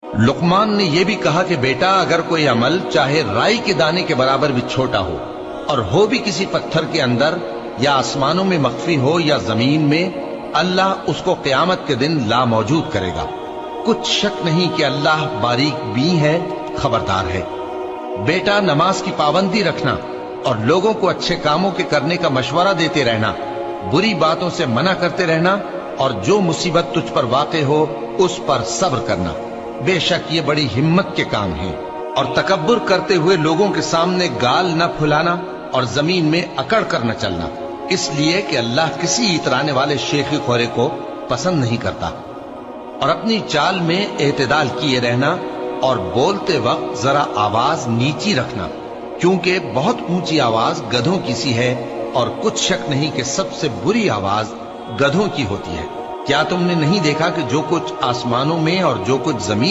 لقمان نے یہ بھی کہا کہ بیٹا اگر کوئی عمل چاہے رائی کے دانے کے برابر بھی چھوٹا ہو اور ہو بھی کسی پتھر کے اندر یا آسمانوں میں مخفی ہو یا زمین میں، اللہ اس کو قیامت کے دن لا موجود کرے گا۔ کچھ شک نہیں کہ اللہ باریک بین ہے، خبردار ہے۔ بیٹا نماز کی پابندی رکھنا اور لوگوں کو اچھے کاموں کے کرنے کا مشورہ دیتے رہنا، بری باتوں سے منع کرتے رہنا، اور جو مصیبت تجھ پر واقع ہو اس پر صبر کرنا، بے شک یہ بڑی ہمت کے کام ہیں۔ اور تکبر کرتے ہوئے لوگوں کے سامنے گال نہ پھلانا اور زمین میں اکڑ کر نہ چلنا، اس لیے کہ اللہ کسی اترانے والے شیخی خورے کو پسند نہیں کرتا۔ اور اپنی چال میں اعتدال کیے رہنا اور بولتے وقت ذرا آواز نیچی رکھنا، کیونکہ بہت اونچی آواز گدھوں کی سی ہے، اور کچھ شک نہیں کہ سب سے بری آواز گدھوں کی ہوتی ہے۔ کیا تم نے نہیں دیکھا کہ جو کچھ آسمانوں میں اور جو کچھ زمین